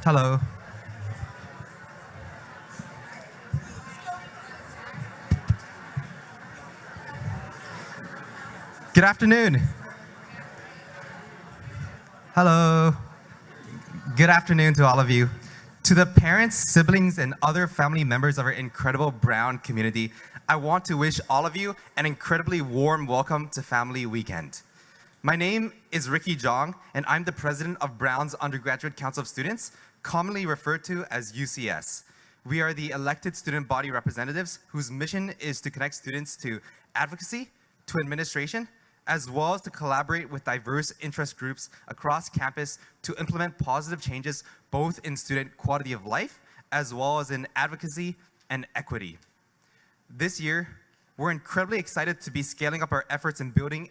Hello. Good afternoon. Hello. Good afternoon to all of you. To the parents, siblings, and other family members of our incredible Brown community, I want to wish all of you an incredibly warm welcome to Family Weekend. My name is Ricky Jong, and I'm the president of Brown's Undergraduate Council of Students, commonly referred to as UCS. We are the elected student body representatives whose mission is to connect students to advocacy, to administration, as well as to collaborate with diverse interest groups across campus to implement positive changes both in student quality of life as well as in advocacy and equity. This year, we're incredibly excited to be scaling up our efforts in building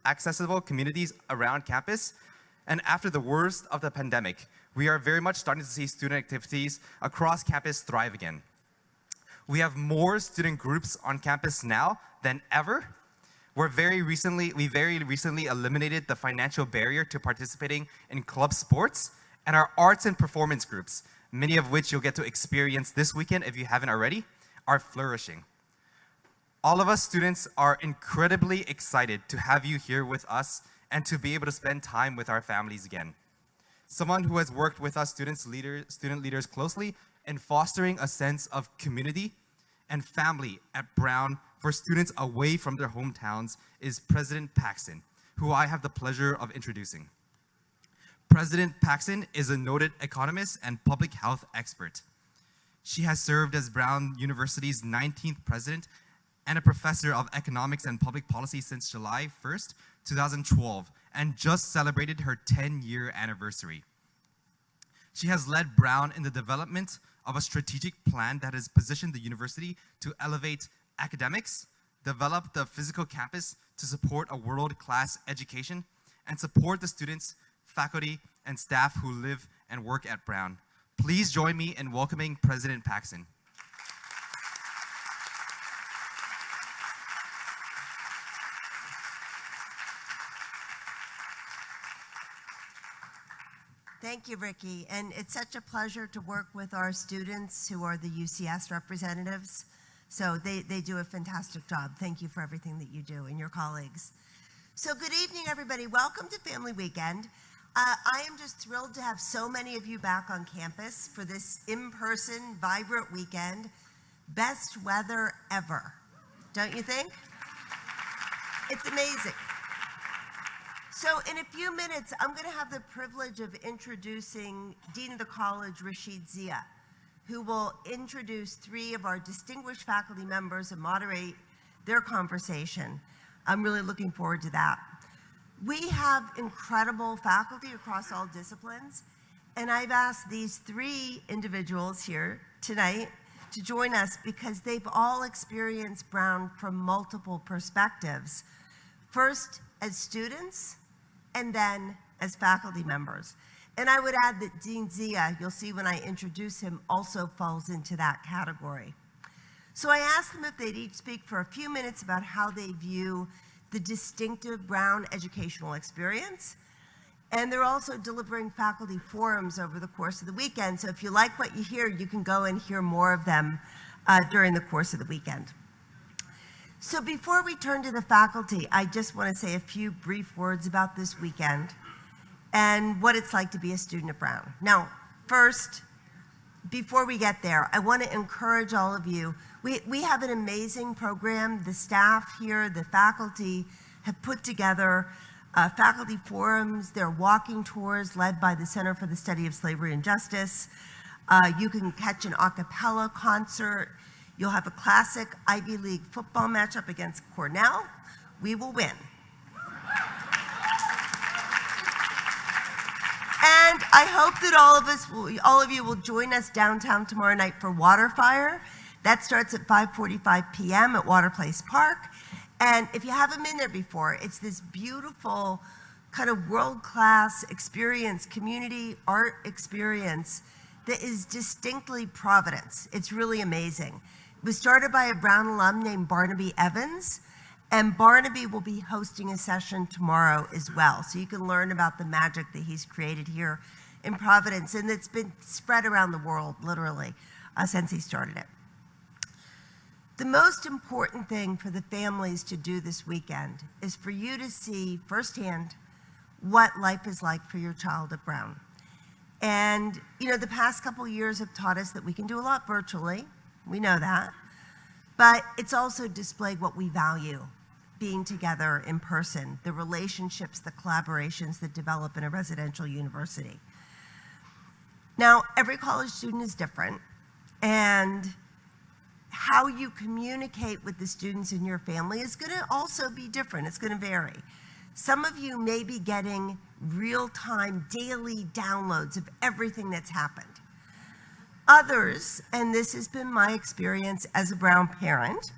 accessible communities around campus. And after the worst of the pandemic, we are very much starting to see student activities across campus thrive again. We have more student groups on campus now than ever. We very recently eliminated the financial barrier to participating in club sports, and our arts and performance groups, many of which you'll get to experience this weekend if you haven't already, are flourishing. All of us students are incredibly excited to have you here with us and to be able to spend time with our families again. Someone who has worked with us student leaders closely in fostering a sense of community and family at Brown for students away from their hometowns is President Paxton, who I have the pleasure of introducing. President Paxton is a noted economist and public health expert. She has served as Brown University's 19th president and a professor of economics and public policy since July 1st, 2012, and just celebrated her 10-year anniversary. She has led Brown in the development of a strategic plan that has positioned the university to elevate academics, develop the physical campus to support a world-class education, and support the students, faculty, and staff who live and work at Brown. Please join me in welcoming President Paxton. Thank you, Ricky. And it's such a pleasure to work with our students who are the UCS representatives. So they do a fantastic job. Thank you for everything that you do and your colleagues. So good evening, everybody. Welcome to Family Weekend. I am just thrilled to have so many of you back on campus for this in-person, vibrant weekend. Best weather ever, don't you think? It's amazing. So in a few minutes, I'm going to have the privilege of introducing Dean of the College, Rashid Zia, who will introduce three of our distinguished faculty members and moderate their conversation. I'm really looking forward to that. We have incredible faculty across all disciplines, and I've asked these three individuals here tonight to join us because they've all experienced Brown from multiple perspectives. First, as students, and then as faculty members. And I would add that Dean Zia, you'll see when I introduce him, also falls into that category. So I asked them if they'd each speak for a few minutes about how they view the distinctive Brown educational experience. And they're also delivering faculty forums over the course of the weekend. So if you like what you hear, you can go and hear more of them during the course of the weekend. So before we turn to the faculty, I just want to say a few brief words about this weekend and what it's like to be a student at Brown. Now, first, before we get there, I want to encourage all of you. We have an amazing program. The staff here, the faculty have put together faculty forums. They're walking tours led by the Center for the Study of Slavery and Justice. You can catch an a cappella concert. You'll have a classic Ivy League football matchup against Cornell. We will win. And I hope that all of you will join us downtown tomorrow night for Waterfire. That starts at 5:45 p.m. at Water Place Park. And if you haven't been there before, it's this beautiful kind of world-class experience, community art experience that is distinctly Providence. It's really amazing. It was started by a Brown alum named Barnaby Evans, and Barnaby will be hosting a session tomorrow as well. So you can learn about the magic that he's created here in Providence, and it's been spread around the world, literally, since he started it. The most important thing for the families to do this weekend is for you to see firsthand what life is like for your child at Brown. And, the past couple years have taught us that we can do a lot virtually. We know that. But it's also displayed what we value, being together in person, the relationships, the collaborations that develop in a residential university. Now, every college student is different, and how you communicate with the students in your family is going to also be different. It's going to vary. Some of you may be getting real-time, daily downloads of everything that's happened. Others, and this has been my experience as a Brown parent,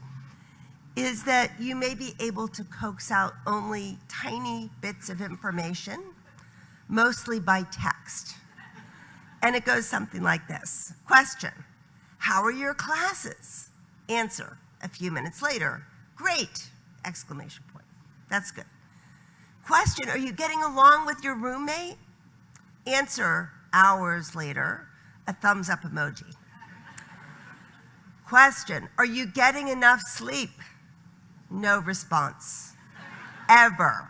is that you may be able to coax out only tiny bits of information, mostly by text. And it goes something like this. Question: how are your classes? Answer, a few minutes later, great! Exclamation point. That's good. Question: are you getting along with your roommate? Answer, hours later, a thumbs up emoji. Question: are you getting enough sleep? No response. Ever.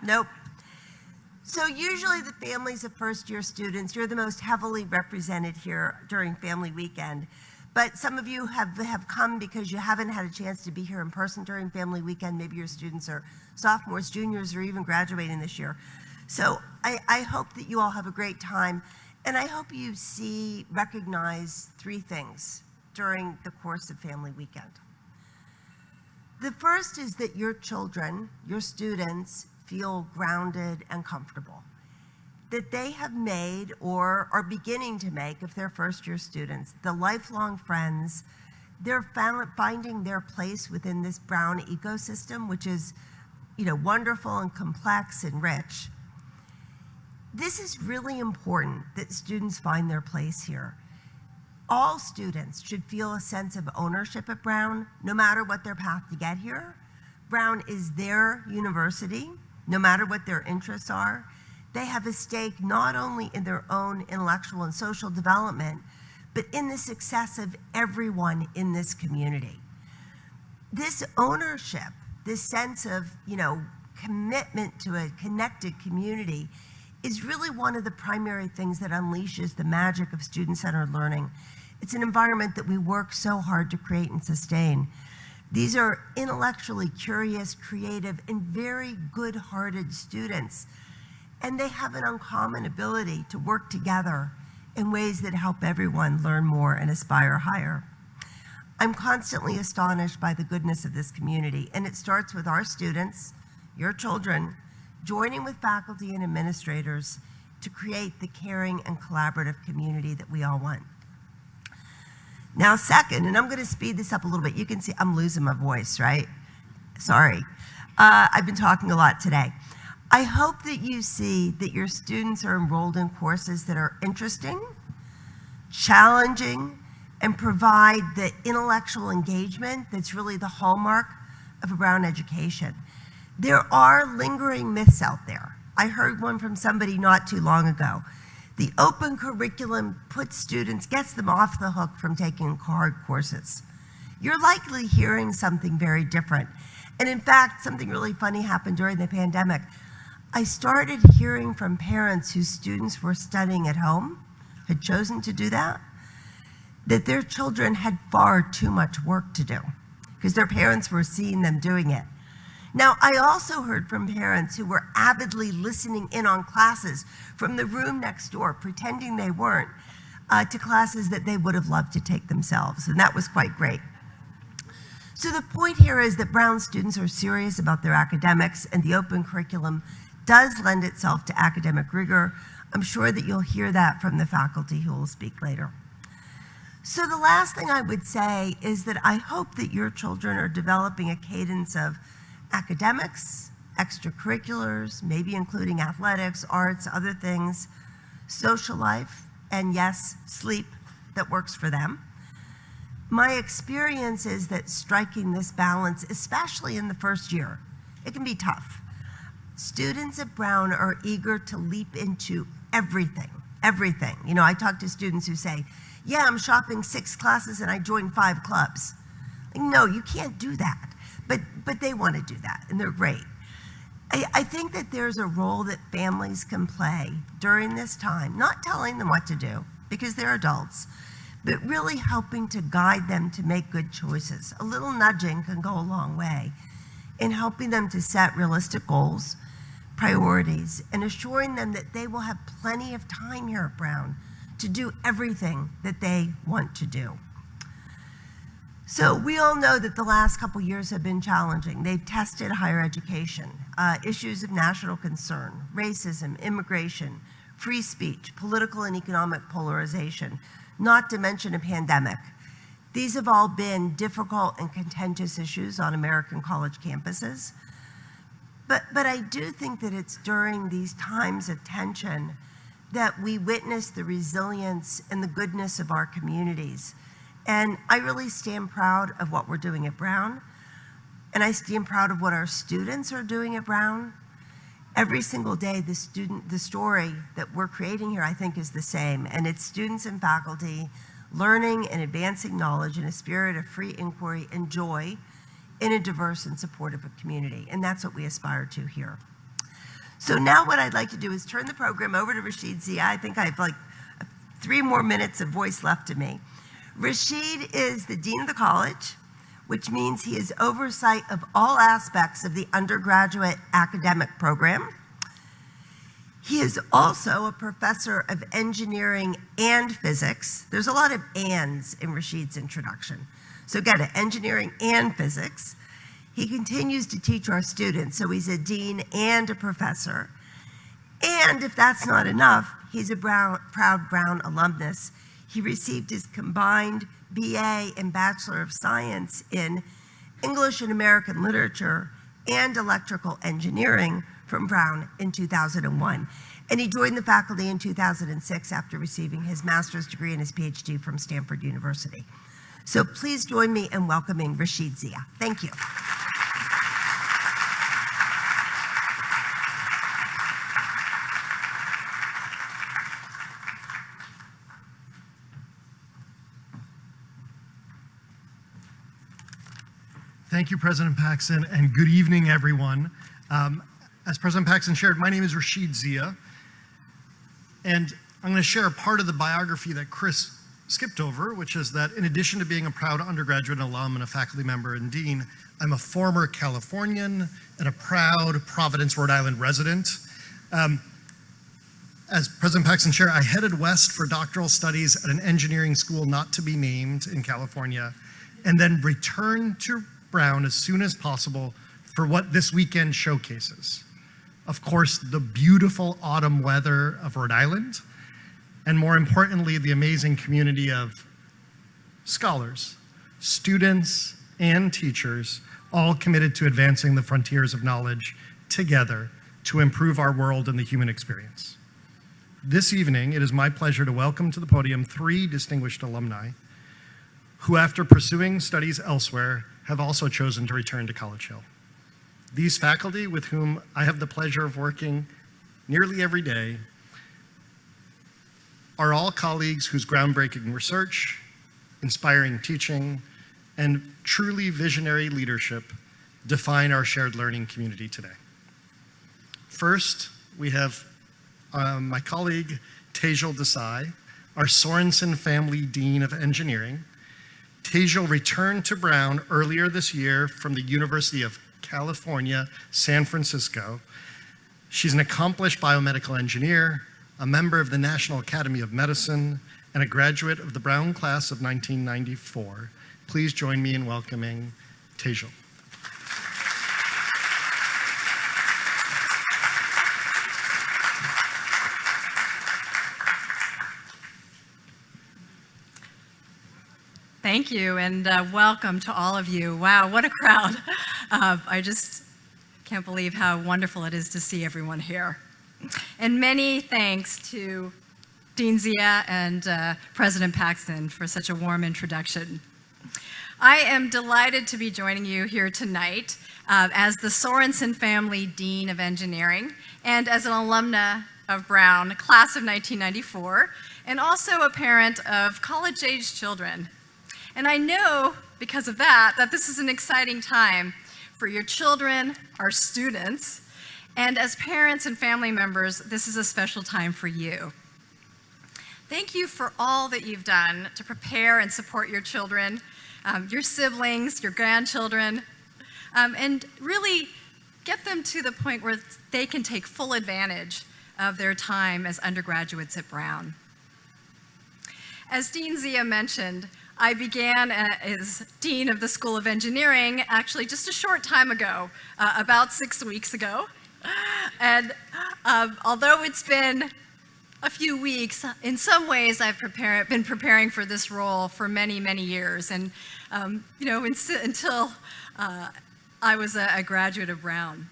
Nope. So usually the families of first-year students, you're the most heavily represented here during Family Weekend. But some of you have come because you haven't had a chance to be here in person during Family Weekend. Maybe your students are sophomores, juniors, or even graduating this year. So I hope that you all have a great time. And I hope you recognize three things during the course of Family Weekend. The first is that your children, your students, feel grounded and comfortable. That they have made or are beginning to make, if they're first-year students, the lifelong friends. They're finding their place within this Brown ecosystem, which is, wonderful and complex and rich. This is really important that students find their place here. All students should feel a sense of ownership at Brown, no matter what their path to get here. Brown is their university, no matter what their interests are. They have a stake not only in their own intellectual and social development, but in the success of everyone in this community. This ownership, this sense of, commitment to a connected community is really one of the primary things that unleashes the magic of student-centered learning. It's an environment that we work so hard to create and sustain. These are intellectually curious, creative, and very good-hearted students. And they have an uncommon ability to work together in ways that help everyone learn more and aspire higher. I'm constantly astonished by the goodness of this community, and it starts with our students, your children, joining with faculty and administrators to create the caring and collaborative community that we all want. Now, second, and I'm going to speed this up a little bit. You can see I'm losing my voice, right? Sorry. I've been talking a lot today. I hope that you see that your students are enrolled in courses that are interesting, challenging, and provide the intellectual engagement that's really the hallmark of a Brown education. There are lingering myths out there. I heard one from somebody not too long ago. The open curriculum gets them off the hook from taking hard courses. You're likely hearing something very different. And in fact, something really funny happened during the pandemic. I started hearing from parents whose students were studying at home, had chosen to do that their children had far too much work to do because their parents were seeing them doing it. Now, I also heard from parents who were avidly listening in on classes from the room next door, pretending they weren't, to classes that they would have loved to take themselves, and that was quite great. So the point here is that Brown students are serious about their academics, and the open curriculum does lend itself to academic rigor. I'm sure that you'll hear that from the faculty who will speak later. So the last thing I would say is that I hope that your children are developing a cadence of academics, extracurriculars, maybe including athletics, arts, other things, social life, and yes, sleep that works for them. My experience is that striking this balance, especially in the first year, it can be tough. Students at Brown are eager to leap into everything, everything. You know, I talk to students who say, yeah, I'm shopping 6 classes and I joined 5 clubs. Like, no, you can't do that. But they want to do that, and they're great. I think that there's a role that families can play during this time, not telling them what to do, because they're adults, but really helping to guide them to make good choices. A little nudging can go a long way in helping them to set realistic goals, priorities, and assuring them that they will have plenty of time here at Brown to do everything that they want to do. So we all know that the last couple years have been challenging. They've tested higher education, issues of national concern, racism, immigration, free speech, political and economic polarization, not to mention a pandemic. These have all been difficult and contentious issues on American college campuses. But I do think that it's during these times of tension that we witness the resilience and the goodness of our communities. And I really stand proud of what we're doing at Brown. And I stand proud of what our students are doing at Brown. Every single day, the story that we're creating here, I think, is the same. And it's students and faculty learning and advancing knowledge in a spirit of free inquiry and joy in a diverse and supportive community. And that's what we aspire to here. So now what I'd like to do is turn the program over to Rashid Zia. I think I have like 3 more minutes of voice left to me. Rashid is the Dean of the College, which means he has oversight of all aspects of the undergraduate academic program. He is also a professor of engineering and physics. There's a lot of ands in Rashid's introduction. So get it, engineering and physics. He continues to teach our students, so he's a dean and a professor. And if that's not enough, he's a proud Brown alumnus. He received his combined BA and Bachelor of Science in English and American Literature and Electrical Engineering from Brown in 2001. And he joined the faculty in 2006 after receiving his master's degree and his PhD from Stanford University. So please join me in welcoming Rashid Zia. Thank you. Thank you, President Paxson, and good evening, everyone. As President Paxson shared, my name is Rashid Zia, and I'm going to share a part of the biography that Chris skipped over, which is that in addition to being a proud undergraduate alum and a faculty member and dean, I'm a former Californian and a proud Providence, Rhode Island resident. As President Paxson shared, I headed west for doctoral studies at an engineering school not to be named in California, and then returned to Brown as soon as possible for what this weekend showcases. Of course, the beautiful autumn weather of Rhode Island, and more importantly, the amazing community of scholars, students, and teachers, all committed to advancing the frontiers of knowledge together to improve our world and the human experience. This evening, it is my pleasure to welcome to the podium 3 distinguished alumni who, after pursuing studies elsewhere, have also chosen to return to College Hill. These faculty, with whom I have the pleasure of working nearly every day, are all colleagues whose groundbreaking research, inspiring teaching, and truly visionary leadership define our shared learning community today. First, we have my colleague, Tejal Desai, our Sorensen Family Dean of Engineering. Tejal returned to Brown earlier this year from the University of California, San Francisco. She's an accomplished biomedical engineer, a member of the National Academy of Medicine, and a graduate of the Brown class of 1994. Please join me in welcoming Tejal. Thank you, and welcome to all of you. Wow, what a crowd. I just can't believe how wonderful it is to see everyone here. And many thanks to Dean Zia and President Paxson for such a warm introduction. I am delighted to be joining you here tonight as the Sorensen Family Dean of Engineering and as an alumna of Brown, class of 1994, and also a parent of college-age children. And I know, because of that this is an exciting time for your children, our students, and as parents and family members, this is a special time for you. Thank you for all that you've done to prepare and support your children, your siblings, your grandchildren, and really get them to the point where they can take full advantage of their time as undergraduates at Brown. As Dean Zia mentioned, I began as Dean of the School of Engineering actually just a short time ago, about 6 weeks ago. And although it's been a few weeks, in some ways I've been preparing for this role for many, many years. And until I was a graduate of Brown.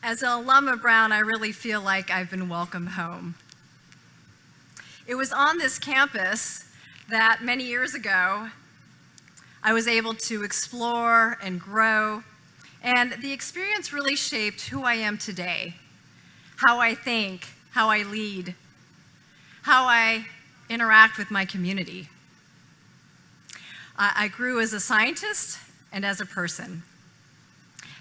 As an alum of Brown, I really feel like I've been welcomed home. It was on this campus that many years ago, I was able to explore and grow, and the experience really shaped who I am today, how I think, how I lead, how I interact with my community. I grew as a scientist and as a person.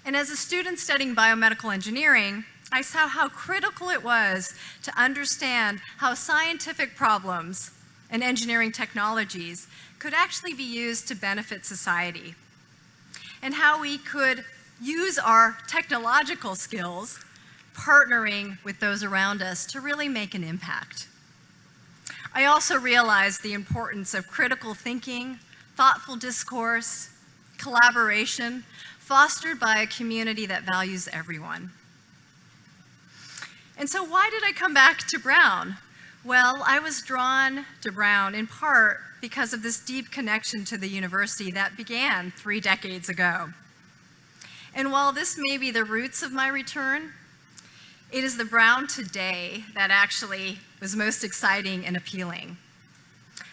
And as a student studying biomedical engineering, I saw how critical it was to understand how scientific problems and engineering technologies could actually be used to benefit society, and how we could use our technological skills partnering with those around us to really make an impact. I also realized the importance of critical thinking, thoughtful discourse, collaboration, fostered by a community that values everyone. And so why did I come back to Brown? Well, I was drawn to Brown in part because of this deep connection to the university that began 3 decades ago. And while this may be the roots of my return, it is the Brown today that actually was most exciting and appealing.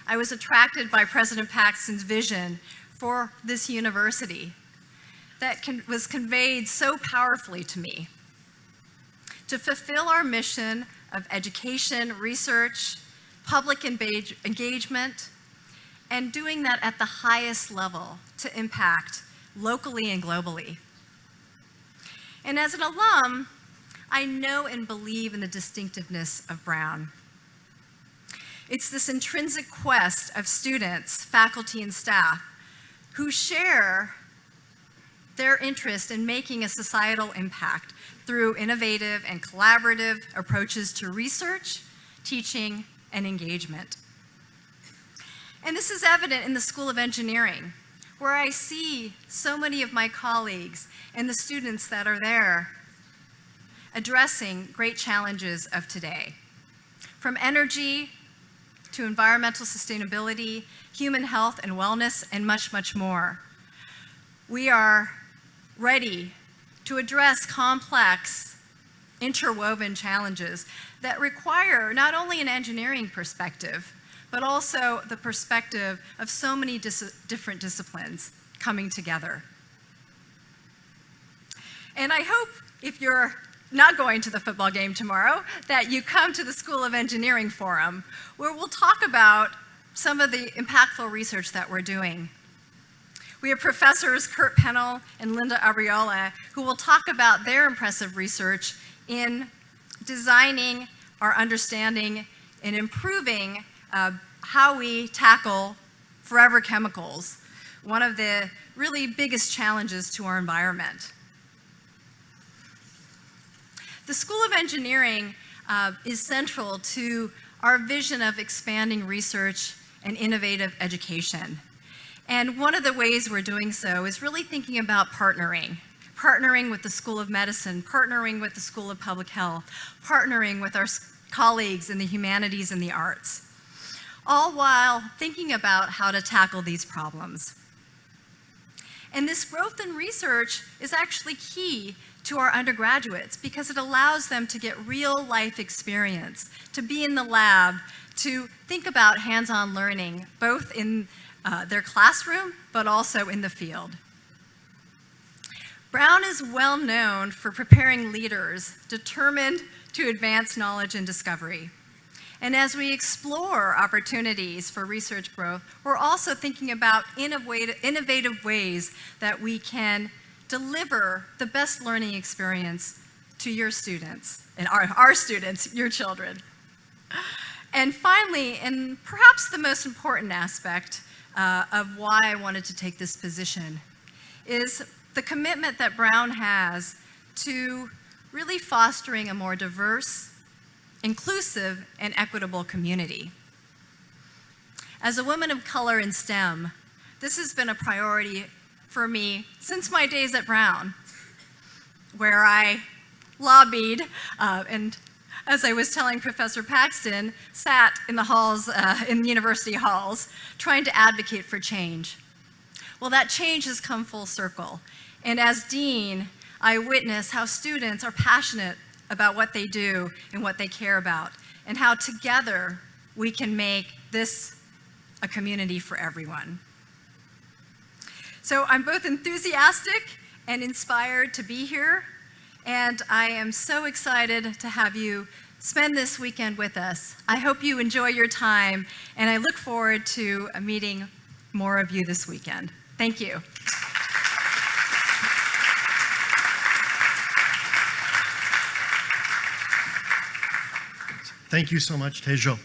I was attracted by President Paxton's vision for this university that was conveyed so powerfully to me. To fulfill our mission of education, research, public engagement, and doing that at the highest level to impact locally and globally. And as an alum, I know and believe in the distinctiveness of Brown. It's this intrinsic quest of students, faculty, and staff who share their interest in making a societal impact through innovative and collaborative approaches to research, teaching, and engagement. And this is evident in the School of Engineering, where I see so many of my colleagues and the students that are there addressing great challenges of today, from energy to environmental sustainability, human health and wellness, and much, much more. We are ready to address complex, interwoven challenges that require not only an engineering perspective, but also the perspective of so many different disciplines coming together. And I hope if you're not going to the football game tomorrow, that you come to the School of Engineering Forum, where we'll talk about some of the impactful research that we're doing. We have professors Kurt Pennell and Linda Abriola who will talk about their impressive research in designing our understanding and improving how we tackle forever chemicals, one of the really biggest challenges to our environment. The School of Engineering is central to our vision of expanding research and innovative education. And one of the ways we're doing so is really thinking about partnering with the School of Medicine, partnering with the School of Public Health, partnering with our colleagues in the humanities and the arts, all while thinking about how to tackle these problems. And this growth in research is actually key to our undergraduates because it allows them to get real life experience, to be in the lab, to think about hands-on learning, both in their classroom, but also in the field. Brown is well known for preparing leaders determined to advance knowledge and discovery. And as we explore opportunities for research growth, we're also thinking about innovative ways that we can deliver the best learning experience to your students, and our students, your children. And finally, and perhaps the most important aspect of why I wanted to take this position, is the commitment that Brown has to really fostering a more diverse, inclusive, and equitable community. As a woman of color in STEM, this has been a priority for me since my days at Brown, where I lobbied and, as I was telling Professor Paxton, sat in the halls, in the university halls, trying to advocate for change. Well, that change has come full circle. And as dean, I witness how students are passionate about what they do and what they care about, and how together we can make this a community for everyone. So I'm both enthusiastic and inspired to be here, and I am so excited to have you spend this weekend with us. I hope you enjoy your time, and I look forward to meeting more of you this weekend. Thank you. Thank you so much, Tejal.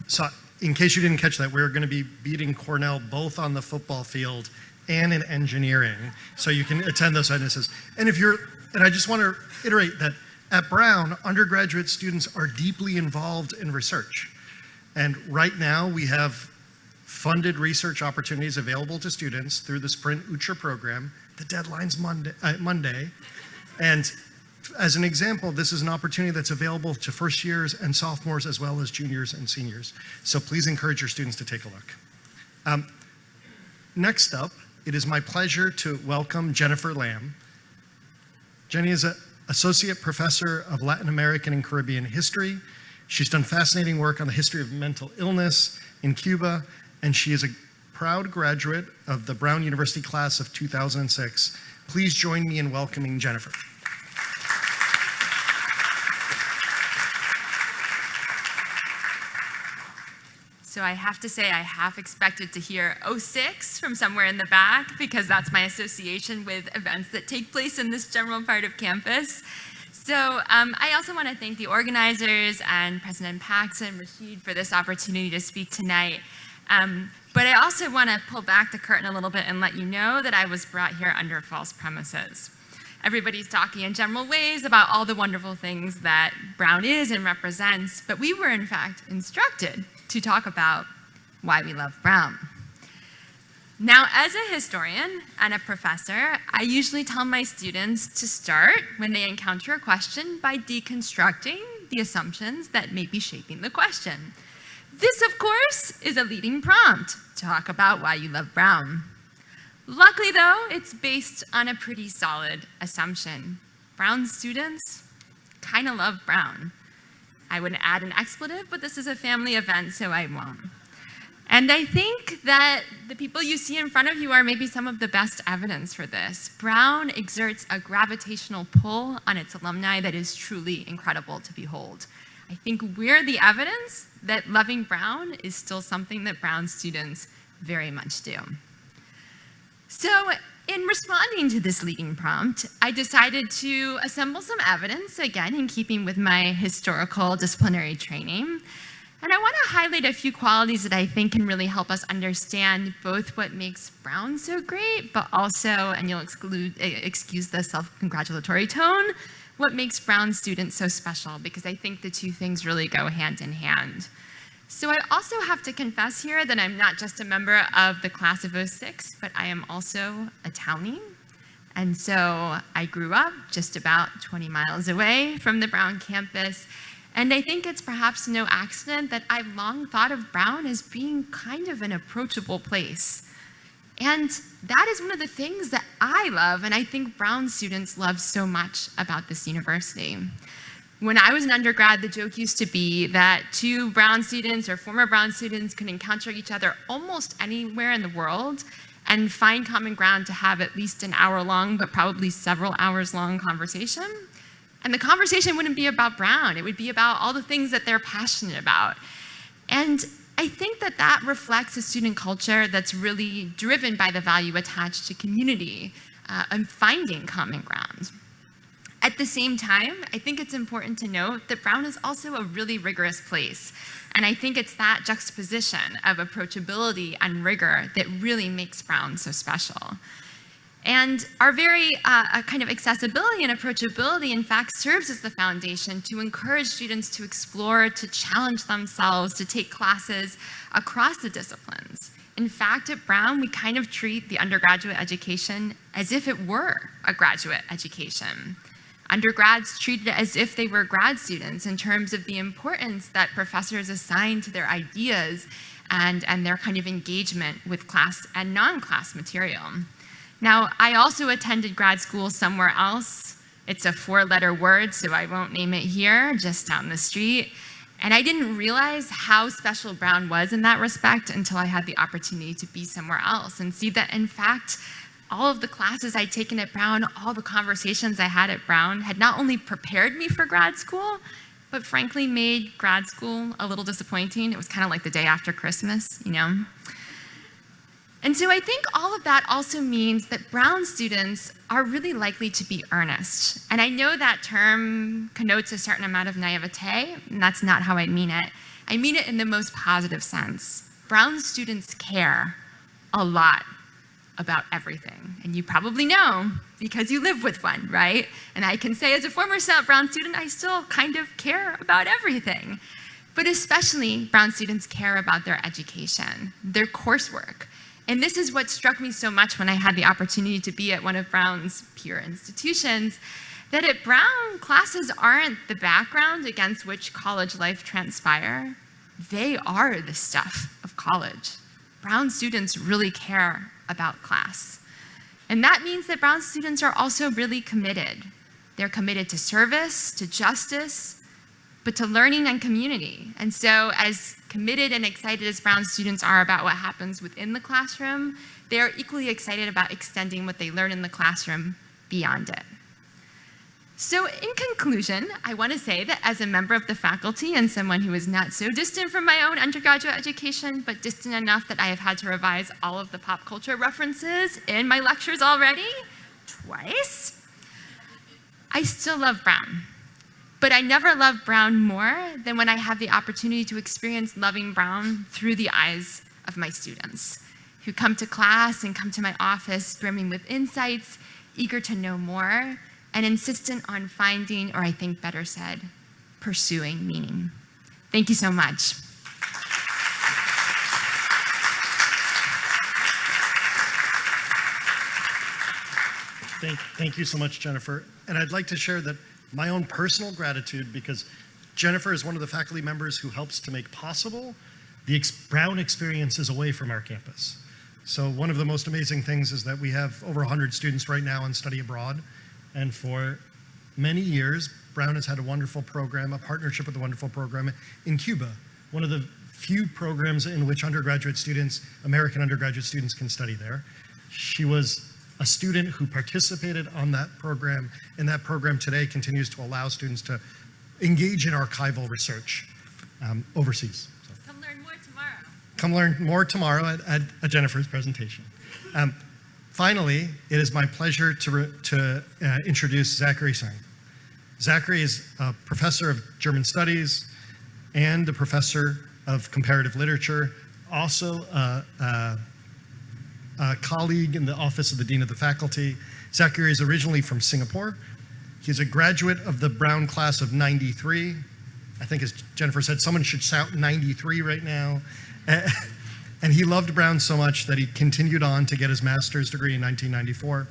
So in case you didn't catch that, we're going to be beating Cornell both on the football field and in engineering, so you can attend those witnesses. And I just want to iterate that at Brown, undergraduate students are deeply involved in research. And right now we have funded research opportunities available to students through the Sprint UCHR program. The deadline's Monday. And as an example, this is an opportunity that's available to first years and sophomores as well as juniors and seniors. So please encourage your students to take a look. Next up, it is my pleasure to welcome Jennifer Lamb. Jenny is an associate professor of Latin American and Caribbean history. She's done fascinating work on the history of mental illness in Cuba, and she is a proud graduate of the Brown University class of 2006. Please join me in welcoming Jennifer. So I have to say I half expected to hear 06 from somewhere in the back, because that's my association with events that take place in this general part of campus. So I also want to thank the organizers and President Paxton, Rashid, for this opportunity to speak tonight. But I also want to pull back the curtain a little bit and let you know that I was brought here under false premises. Everybody's talking in general ways about all the wonderful things that Brown is and represents, but we were in fact instructed to talk about why we love Brown. Now, as a historian and a professor, I usually tell my students to start, when they encounter a question, by deconstructing the assumptions that may be shaping the question. This, of course, is a leading prompt. Talk about why you love Brown. Luckily, though, it's based on a pretty solid assumption. Brown students kind of love Brown. I would add an expletive, but this is a family event, so I won't. And I think that the people you see in front of you are maybe some of the best evidence for this. Brown exerts a gravitational pull on its alumni that is truly incredible to behold. I think we're the evidence that loving Brown is still something that Brown students very much do. So in responding to this leading prompt, I decided to assemble some evidence, again, in keeping with my historical disciplinary training. And I want to highlight a few qualities that I think can really help us understand both what makes Brown so great, but also, and you'll excuse the self-congratulatory tone, what makes Brown students so special, because I think the two things really go hand in hand. So I also have to confess here that I'm not just a member of the class of '06, but I am also a townie. And so I grew up just about 20 miles away from the Brown campus. And I think it's perhaps no accident that I've long thought of Brown as being kind of an approachable place. And that is one of the things that I love, and I think Brown students love so much about this university. When I was an undergrad, the joke used to be that two Brown students or former Brown students could encounter each other almost anywhere in the world and find common ground to have at least an hour-long, but probably several hours-long conversation. And the conversation wouldn't be about Brown. It would be about all the things that they're passionate about. And I think that that reflects a student culture that's really driven by the value attached to community and finding common ground. At the same time, I think it's important to note that Brown is also a really rigorous place. And I think it's that juxtaposition of approachability and rigor that really makes Brown so special. And our very kind of accessibility and approachability, in fact, serves as the foundation to encourage students to explore, to challenge themselves, to take classes across the disciplines. In fact, at Brown, we kind of treat the undergraduate education as if it were a graduate education. Undergrads treat it as if they were grad students in terms of the importance that professors assign to their ideas and their kind of engagement with class and non-class material. Now, I also attended grad school somewhere else. It's a 4-letter word, so I won't name it here, just down the street. And I didn't realize how special Brown was in that respect until I had the opportunity to be somewhere else and see that, in fact, all of the classes I'd taken at Brown, all the conversations I had at Brown had not only prepared me for grad school, but frankly made grad school a little disappointing. It was kind of like the day after Christmas, you know? And so I think all of that also means that Brown students are really likely to be earnest. And I know that term connotes a certain amount of naivete, and that's not how I mean it. I mean it in the most positive sense. Brown students care a lot about everything. And you probably know because you live with one, right? And I can say as a former South Brown student, I still kind of care about everything. But especially Brown students care about their education, their coursework. And this is what struck me so much when I had the opportunity to be at one of Brown's peer institutions, that at Brown, classes aren't the background against which college life transpire. They are the stuff of college. Brown students really care about class. And that means that Brown students are also really committed. They're committed to service, to justice, but to learning and community. And so as committed and excited as Brown students are about what happens within the classroom, they are equally excited about extending what they learn in the classroom beyond it. So in conclusion, I want to say that as a member of the faculty and someone who is not so distant from my own undergraduate education, but distant enough that I have had to revise all of the pop culture references in my lectures already, twice, I still love Brown. But I never loved Brown more than when I have the opportunity to experience loving Brown through the eyes of my students, who come to class and come to my office brimming with insights, eager to know more, and insistent on finding, or I think better said, pursuing meaning. Thank you so much. Thank you so much, Jennifer. And I'd like to share that my own personal gratitude, because Jennifer is one of the faculty members who helps to make possible the Brown experiences away from our campus. So one of the most amazing things is that we have over 100 students right now on study abroad. And for many years, Brown has had a wonderful program, a partnership with a wonderful program in Cuba, one of the few programs in which undergraduate students, American undergraduate students, can study there. She was a student who participated on that program, and that program today continues to allow students to engage in archival research overseas. So, Come learn more tomorrow. come learn more tomorrow at Jennifer's presentation. Finally, it is my pleasure to introduce Zachary Sung. Zachary is a professor of German studies and a professor of comparative literature, also a colleague in the Office of the Dean of the Faculty. Zachary is originally from Singapore. He's a graduate of the Brown class of '93. I think, as Jennifer said, someone should shout 93 right now. And he loved Brown so much that he continued on to get his master's degree in 1994.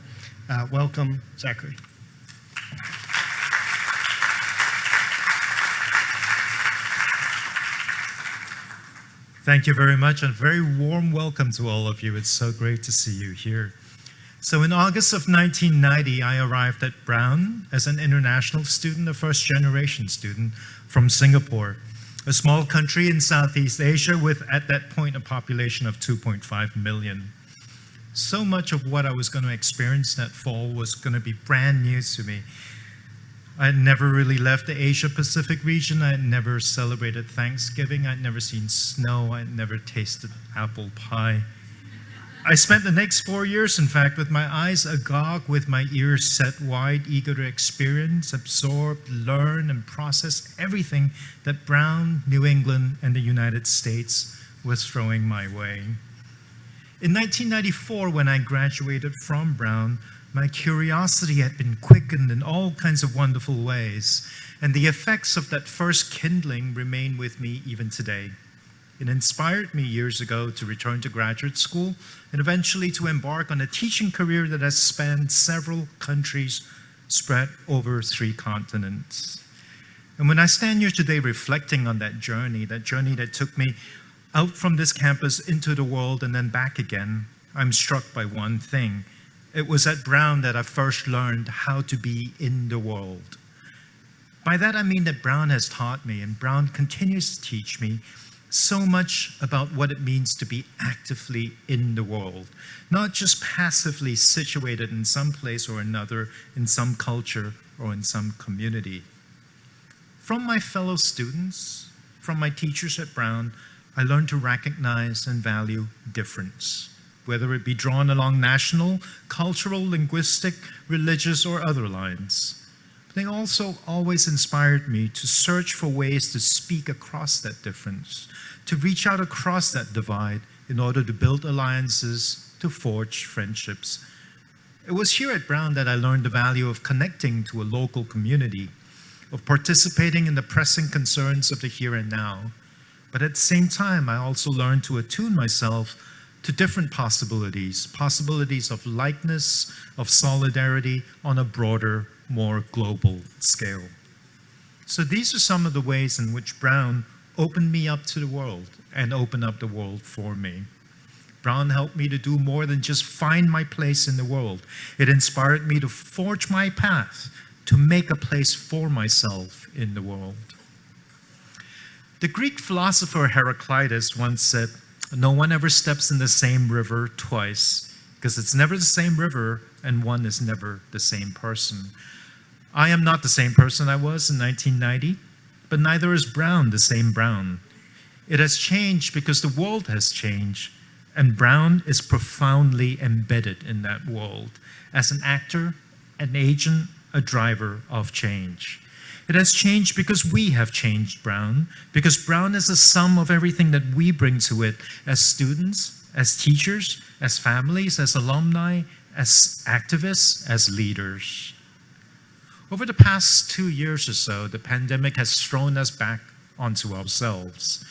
Welcome, Zachary. Thank you very much, and very warm welcome to all of you. It's so great to see you here. So in August of 1990, I arrived at Brown as an international student, a first-generation student from Singapore, a small country in Southeast Asia with, at that point, a population of 2.5 million. So much of what I was going to experience that fall was going to be brand new to me. I had never really left the Asia-Pacific region. I had never celebrated Thanksgiving. I'd never seen snow. I'd never tasted apple pie. I spent the next 4 years, in fact, with my eyes agog, with my ears set wide, eager to experience, absorb, learn, and process everything that Brown, New England, and the United States was throwing my way. In 1994, when I graduated from Brown, my curiosity had been quickened in all kinds of wonderful ways, and the effects of that first kindling remain with me even today. It inspired me years ago to return to graduate school and eventually to embark on a teaching career that has spanned several countries spread over 3 continents. And when I stand here today reflecting on that journey that took me out from this campus into the world and then back again, I'm struck by one thing. It was at Brown that I first learned how to be in the world. By that I mean that Brown has taught me, and Brown continues to teach me, so much about what it means to be actively in the world, not just passively situated in some place or another, in some culture or in some community. From my fellow students, from my teachers at Brown, I learned to recognize and value difference, whether it be drawn along national, cultural, linguistic, religious, or other lines. They also always inspired me to search for ways to speak across that difference, to reach out across that divide in order to build alliances, to forge friendships. It was here at Brown that I learned the value of connecting to a local community, of participating in the pressing concerns of the here and now. But at the same time, I also learned to attune myself to different possibilities of likeness, of solidarity on a broader, more global scale. So these are some of the ways in which Brown opened me up to the world and opened up the world for me. Brown helped me to do more than just find my place in the world. It inspired me to forge my path, to make a place for myself in the world. The Greek philosopher Heraclitus once said, "No one ever steps in the same river twice, because it's never the same river and one is never the same person." I am not the same person I was in 1990, but neither is Brown the same Brown. It has changed because the world has changed, and Brown is profoundly embedded in that world as an actor, an agent, a driver of change. It has changed because we have changed Brown, because Brown is a sum of everything that we bring to it as students, as teachers, as families, as alumni, as activists, as leaders. Over the past 2 years or so, the pandemic has thrown us back onto ourselves.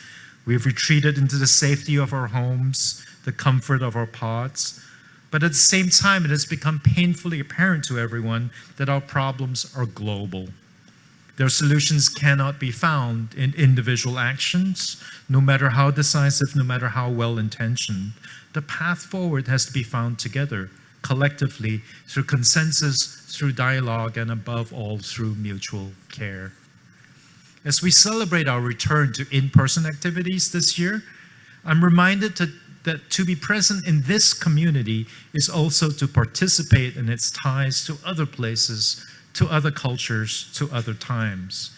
We've retreated into the safety of our homes, the comfort of our pods, but at the same time, it has become painfully apparent to everyone that our problems are global. Their solutions cannot be found in individual actions, no matter how decisive, no matter how well-intentioned. The path forward has to be found together, collectively, through consensus, through dialogue, and above all, through mutual care. As we celebrate our return to in-person activities this year, I'm reminded that to be present in this community is also to participate in its ties to other places, to other cultures, to other times.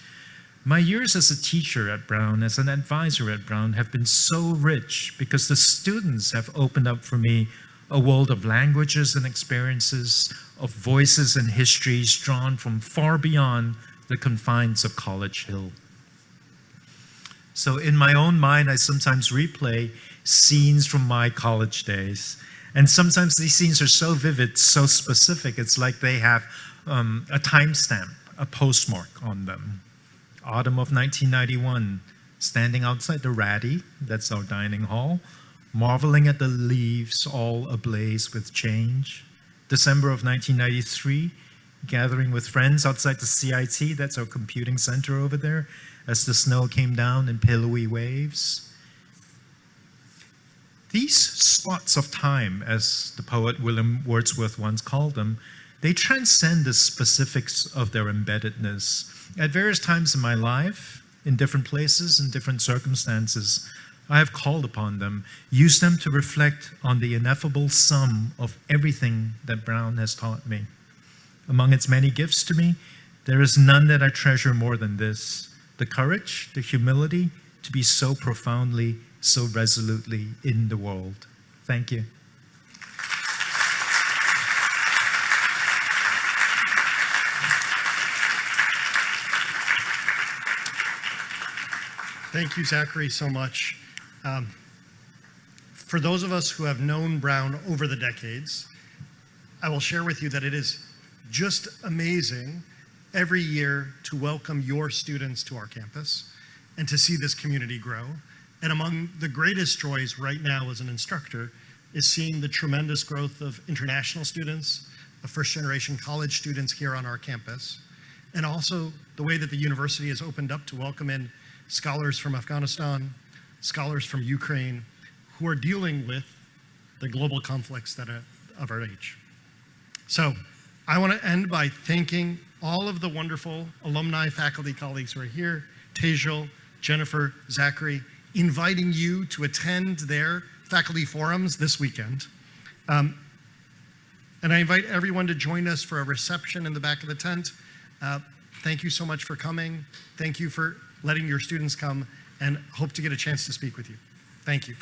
My years as a teacher at Brown, as an advisor at Brown, have been so rich because the students have opened up for me a world of languages and experiences, of voices and histories drawn from far beyond the confines of College Hill. So in my own mind, I sometimes replay scenes from my college days. And sometimes these scenes are so vivid, so specific, it's like they have a timestamp, a postmark on them. Autumn of 1991, standing outside the Ratty, that's our dining hall, marveling at the leaves all ablaze with change. December of 1993, gathering with friends outside the CIT, that's our computing center over there, as the snow came down in pillowy waves. These spots of time, as the poet William Wordsworth once called them, they transcend the specifics of their embeddedness. At various times in my life, in different places, in different circumstances, I have called upon them. Use them to reflect on the ineffable sum of everything that Brown has taught me. Among its many gifts to me, there is none that I treasure more than this: the courage, the humility to be so profoundly, so resolutely in the world. Thank you. Thank you, Zachary, so much. For those of us who have known Brown over the decades, I will share with you that it is just amazing every year to welcome your students to our campus and to see this community grow. And among the greatest joys right now as an instructor is seeing the tremendous growth of international students, of first-generation college students here on our campus, and also the way that the university has opened up to welcome in scholars from Afghanistan, scholars from Ukraine, who are dealing with the global conflicts that are of our age. So I want to end by thanking all of the wonderful alumni, faculty, colleagues who are here, Tejal, Jennifer, Zachary, inviting you to attend their faculty forums this weekend. And I invite everyone to join us for a reception in the back of the tent. Thank you so much for coming. Thank you for letting your students come, and hope to get a chance to speak with you. Thank you.